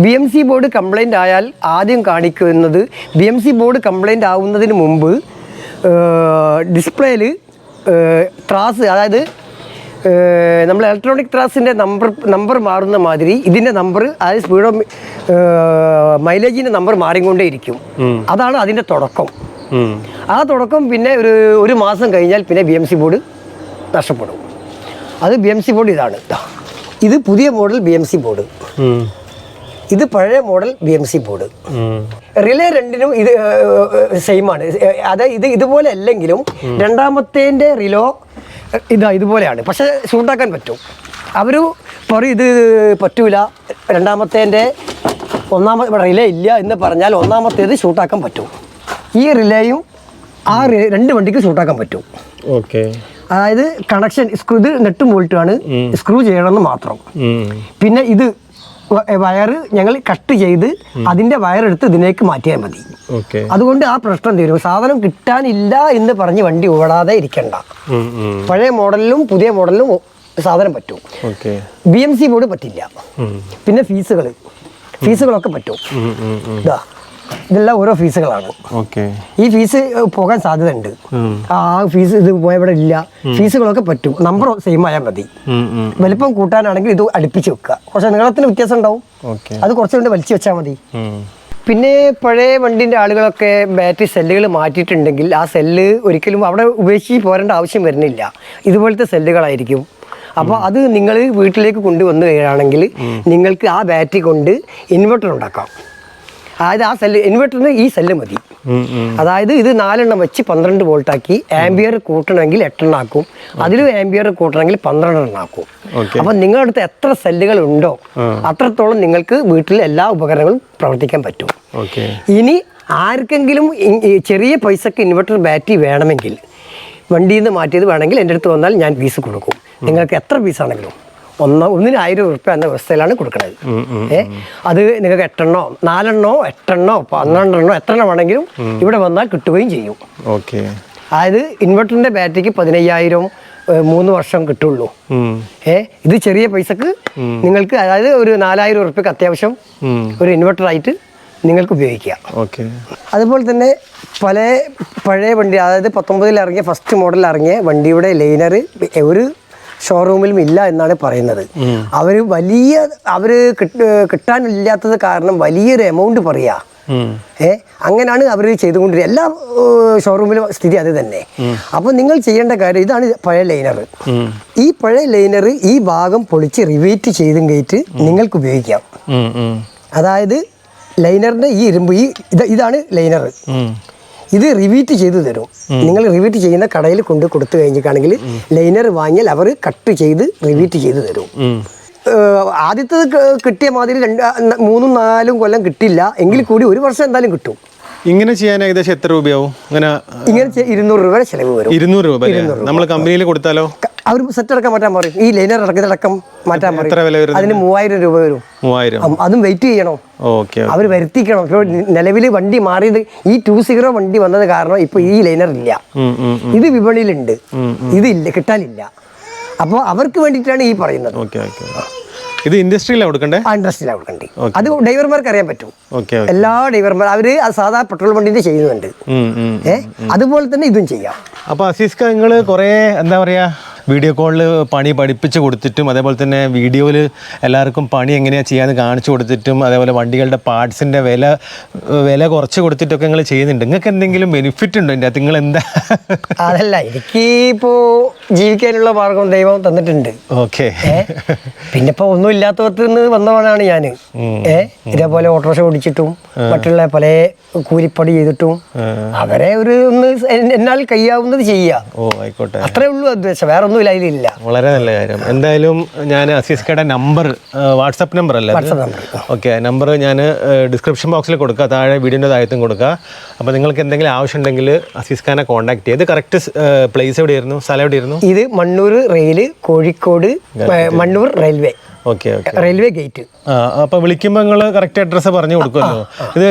BMC ബോർഡ് കംപ്ലൈൻ്റ് ആയാൽ ആദ്യം കാണിക്കുന്നത് BMC ബോർഡ് കംപ്ലൈൻ്റ് ആവുന്നതിന് മുമ്പ് ഡിസ്പ്ലേയിൽ ത്രാസ്, അതായത് നമ്മൾ ഇലക്ട്രോണിക് ത്രാസിൻ്റെ നമ്പർ മാറുന്ന മാതിരി ഇതിൻ്റെ നമ്പർ, അതായത് സ്പീഡോ മൈലേജിൻ്റെ നമ്പർ മാറിക്കൊണ്ടേയിരിക്കും. അതാണ് അതിൻ്റെ തുടക്കം. ആ തുടക്കം പിന്നെ ഒരു മാസം കഴിഞ്ഞാൽ പിന്നെ BMC ബോർഡ് നഷ്ടപ്പെടും. അത് BMC ബോർഡ് ഇതാണ്. ഇത് പുതിയ മോഡൽ BMC ബോർഡ്, ഇത് പഴയ മോഡൽ BMC ബോർഡ്. റിലേ രണ്ടിനും ഇത് സെയിമാണ്. അതായത് ഇതുപോലെ അല്ലെങ്കിലും രണ്ടാമത്തേൻ്റെ റിലോ ഇതുപോലെയാണ്. പക്ഷെ ഷൂട്ടാക്കാൻ പറ്റും. അവർ പറയും ഇത് പറ്റൂല, രണ്ടാമത്തേൻ്റെ റിലേ ഇല്ല എന്ന് പറഞ്ഞാൽ ഒന്നാമത്തേത് ഷൂട്ടാക്കാൻ പറ്റും. ഈ റിലേയും ആ രണ്ട് വണ്ടിക്ക് ഷൂട്ടാക്കാൻ പറ്റും. അതായത് കണക്ഷൻ ഇത് നെട്ടും ബോൾട്ടുമാണ്, സ്ക്രൂ ചെയ്യണമെന്ന് മാത്രം. പിന്നെ ഇത് വയറ് ഞങ്ങൾ കട്ട് ചെയ്ത് അതിൻ്റെ വയറെടുത്ത് ഇതിലേക്ക് മാറ്റിയാൽ മതി. അതുകൊണ്ട് ആ പ്രശ്നം തീരും. സാധനം കിട്ടാനില്ല എന്ന് പറഞ്ഞ് വണ്ടി ഓടാതെ ഇരിക്കണ്ട. പഴയ മോഡലിലും പുതിയ മോഡലിലും സാധനം പറ്റും. BMC ബോർഡ് പറ്റില്ല. പിന്നെ ഫീസുകളൊക്കെ പറ്റും. ഇതെല്ലാം ഓരോ ഫീസുകളാണ്. ഈ ഫീസ് പോകാൻ സാധ്യതയുണ്ട്. ആ ഫീസ് ഇത് ഇവിടെ ഇല്ല. ഫീസുകളൊക്കെ പറ്റും. നമ്പർ സെയിം ആയാൽ മതി. വലിപ്പം കൂട്ടാനാണെങ്കിൽ ഇത് അടുപ്പിച്ച് വെക്കുക. കുറച്ച് നീളത്തിന് വ്യത്യാസം ഉണ്ടാവും. അത് കുറച്ചുകൊണ്ട് വലിച്ചു വെച്ചാൽ മതി. പിന്നെ പഴയ വണ്ടിൻ്റെ ആളുകളൊക്കെ ബാറ്ററി സെല്ലുകൾ മാറ്റിയിട്ടുണ്ടെങ്കിൽ ആ സെല്ല് ഒരിക്കലും അവിടെ ഉപേക്ഷിച്ച് പോരേണ്ട ആവശ്യം വരുന്നില്ല. ഇതുപോലത്തെ സെല്ലുകളായിരിക്കും. അപ്പോൾ അത് നിങ്ങൾ വീട്ടിലേക്ക് കൊണ്ടുവന്നു കഴിയുകയാണെങ്കിൽ നിങ്ങൾക്ക് ആ ബാറ്ററി കൊണ്ട് ഇൻവെർട്ടർ ഉണ്ടാക്കാം. അതായത് ആ സെല്ല് ഇൻവെർട്ടറിന് ഈ സെല്ല് മതി. അതായത് ഇത് 4 എണ്ണം വെച്ച് 12 വോൾട്ടാക്കി ആംബിയർ കൂട്ടണമെങ്കിൽ 8 എണ്ണം ആക്കും. അതിലും ആംബിയർ കൂട്ടണമെങ്കിൽ 12 എണ്ണം ആക്കും. അപ്പം നിങ്ങളുടെ അടുത്ത് എത്ര സെല്ലുകൾ ഉണ്ടോ അത്രത്തോളം നിങ്ങൾക്ക് വീട്ടിൽ എല്ലാ ഉപകരണങ്ങളും പ്രവർത്തിക്കാൻ പറ്റും. ഇനി ആർക്കെങ്കിലും ചെറിയ പൈസക്ക് ഇൻവെർട്ടർ ബാറ്ററി വേണമെങ്കിൽ വണ്ടിയിൽ നിന്ന് മാറ്റിയത് വേണമെങ്കിൽ എൻ്റെ അടുത്ത് വന്നാൽ ഞാൻ പീസ് കൊടുക്കും. നിങ്ങൾക്ക് എത്ര പീസാണെങ്കിലും ഒന്നിന് 1000 രൂപ എന്ന വ്യവസ്ഥയിലാണ് കൊടുക്കുന്നത്. അത് നിങ്ങൾക്ക് 8 എണ്ണോ 4 എണ്ണോ 8 എണ്ണോ 12 എണ്ണോ എത്ര എണ്ണം വേണമെങ്കിലും ഇവിടെ വന്നാൽ കിട്ടുകയും ചെയ്യും. അതായത് ഇൻവെർട്ടറിന്റെ ബാറ്ററിക്ക് 15,000 3 വർഷം കിട്ടുള്ളൂ. ഇത് ചെറിയ പൈസക്ക് നിങ്ങൾക്ക്, അതായത് ഒരു 4,000 രൂപയ്ക്ക് അത്യാവശ്യം ഒരു ഇൻവെർട്ടർ ആയിട്ട് നിങ്ങൾക്ക് ഉപയോഗിക്കാം. അതുപോലെ തന്നെ പഴയ വണ്ടി, അതായത് 19 ഇറങ്ങിയ ഫസ്റ്റ് മോഡലിൽ ഇറങ്ങിയ വണ്ടിയുടെ ലൈനർ ഒരു ഷോറൂമിലും ഇല്ല എന്നാണ് പറയുന്നത്. അവര് കിട്ടാനില്ലാത്തത് കാരണം വലിയൊരു എമൗണ്ട് പറയാ. അങ്ങനെയാണ് അവർ ചെയ്തുകൊണ്ടിരിക്കുക. എല്ലാ ഷോറൂമിലും സ്ഥിതി അത് തന്നെ. അപ്പോൾ നിങ്ങൾ ചെയ്യേണ്ട കാര്യം ഇതാണ്. പഴയ ലൈനർ, ഈ പഴയ ലൈനർ ഈ ഭാഗം പൊളിച്ച് റിവീറ്റ് ചെയ്തും കയറ്റി നിങ്ങൾക്ക് ഉപയോഗിക്കാം. അതായത് ലൈനറിന്റെ ഈ ഇരുമ്പ് ഇതാണ് ലൈനർ. ഇത് റിവീറ്റ് ചെയ്ത് തരും. നിങ്ങൾ റിവീറ്റ് ചെയ്യുന്ന കടയിൽ കൊണ്ട് കൊടുത്തു കഴിഞ്ഞിട്ടാണെങ്കിൽ ലൈനർ വാങ്ങിയാൽ അവർ കട്ട് ചെയ്ത് റിവീറ്റ് ചെയ്ത് തരും. ആദ്യത്തേത് കിട്ടിയ മാതിരി 3-4 കൊല്ലം കിട്ടില്ല എങ്കിൽ കൂടി 1 വർഷം എന്തായാലും കിട്ടും. ഇങ്ങനെ ചെയ്യാൻ ഏകദേശം എത്ര രൂപയാവും? ഇങ്ങനെ 200 രൂപ ചിലവ് വരും. 200 രൂപ നമ്മൾ കമ്പനിയിൽ കൊടുത്താലോ? അവർ സെറ്റ് അടക്കം മാറ്റാൻ പറയും. ഈ ലൈനർ അടക്കം മാറ്റാൻ പറയും. അതിന് 3000 രൂപ വരും. അതും വെയിറ്റ് ചെയ്യണം. അവർ വരുത്തിക്കണം. ഇപ്പോൾ നിലവിൽ വണ്ടി മാറിയത് ഈ 20 വണ്ടി വന്നത് കാരണം ഇപ്പൊ ഈ ലൈനർ ഇല്ല. ഇത് വിപണിയിലുണ്ട്, ഇതില്ല, കിട്ടാനില്ല. അപ്പോൾ അവർക്ക് വേണ്ടിയിട്ടാണ് ഈ പറയുന്നത്. ഇത് ഇൻഡസ്ട്രിയിലാണ് കൊടുക്കണ്ടേ? ആ ഇൻഡസ്ട്രിയിലാണ് കൊടുക്കണ്ടേ. അത് ഡ്രൈവർമാർക്ക് അറിയാൻ പറ്റും. എല്ലാ ഡ്രൈവർമാർ അവര് സാധാ പെട്രോൾ വണ്ടിന്റെ ചെയ്യുന്നുണ്ട്. അതുപോലെ തന്നെ ഇതും ചെയ്യാം. അപ്പൊ അസീസ്ക, നിങ്ങൾ കുറെ എന്താ പറയാ വീഡിയോ കോളിൽ പണി പഠിപ്പിച്ച് കൊടുത്തിട്ടും അതേപോലെ തന്നെ വീഡിയോയിൽ എല്ലാവർക്കും പണി എങ്ങനെയാണ് ചെയ്യാന്ന് കാണിച്ചു കൊടുത്തിട്ടും അതേപോലെ വണ്ടികളുടെ പാർട്സിൻ്റെ വില കുറച്ച് കൊടുത്തിട്ടൊക്കെ നിങ്ങൾ ചെയ്യുന്നുണ്ട്. നിങ്ങൾക്ക് എന്തെങ്കിലും ബെനിഫിറ്റ് ഉണ്ടോ ഇതിൻ്റെ അകത്ത്? നിങ്ങൾ എന്താ? അതല്ല, എനിക്ക് ഇപ്പോൾ ജീവിക്കാനുള്ള മാർഗം ദൈവം തന്നിട്ടുണ്ട്. പിന്നെ ഇപ്പോൾ ഒന്നും ഇല്ലാത്തവർക്ക് നിന്ന് വന്നവനാണ് ഞാൻ. ഇതേപോലെ ഓട്ടോറിക്ഷ ഓടിച്ചിട്ടും മറ്റുള്ള പല കൂലിപ്പണി ചെയ്തിട്ടും അവരെ ഒന്ന് എന്നാൽ കഴിയാവുന്നത് ചെയ്യുക. അത്രേ ഉള്ളൂ ഉദ്ദേശം, വേറെ ഒന്നുമില്ല, അതിലില്ല. വളരെ നല്ല കാര്യം. എന്തായാലും ഞാൻ അസീസ്കയുടെ നമ്പർ, വാട്സപ്പ് നമ്പർ അല്ലേ? ഓക്കെ, നമ്പർ ഞാൻ ഡിസ്ക്രിപ്ഷൻ ബോക്സിൽ കൊടുക്കുക, താഴെ വീഡിയോൻ്റെ താഴത്തും കൊടുക്കുക. അപ്പോൾ നിങ്ങൾക്ക് എന്തെങ്കിലും ആവശ്യം ഉണ്ടെങ്കിൽ അസീസ്ഖാനെ കോൺടാക്ട് ചെയ്ത്. കറക്റ്റ് പ്ലേസ് എവിടെയായിരുന്നു, സ്ഥലം എവിടെയായിരുന്നു? ഇത് Mannur rail, Kozhikode Mannur railway. Okay okay, railway gate. അപ്പോൾ വിളിക്കുമ്പോൾ നിങ്ങൾ കറക്റ്റ് അഡ്രസ്സ് പറഞ്ഞു കൊടുക്കുമല്ലോ. ഇത്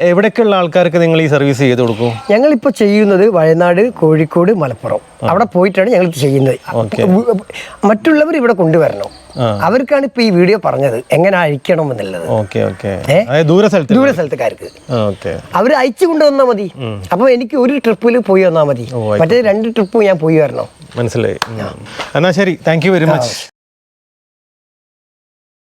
എവിടെയൊക്കെയുള്ള ആൾക്കാർക്ക് നിങ്ങൾ ഈ സർവീസ് ചെയ്ത് കൊടുക്കും? ഞങ്ങളിപ്പോൾ ചെയ്യുന്നത് വയനാട്, കോഴിക്കോട്, മലപ്പുറം അവിടെ പോയിട്ടാണ് ഞങ്ങൾ ചെയ്യുന്നത്. മറ്റുള്ളവർ ഇവിടെ കൊണ്ടുവരണം. അവർക്കാണ് ഇപ്പൊ ഈ വീഡിയോ പറഞ്ഞത് എങ്ങനെ അയക്കണം എന്നുള്ളത്. ദൂര സ്ഥലത്തുകാർക്ക് അവർ അയച്ചു കൊണ്ടുവന്നാൽ മതി. അപ്പൊ എനിക്ക് ഒരു ട്രിപ്പിൽ പോയി വന്നാൽ മതി, മറ്റേ 2 ട്രിപ്പ് ഞാൻ പോയി വരണം. മനസ്സിലായി. എന്നാ ശരി, താങ്ക് യു വെരി മച്ച്.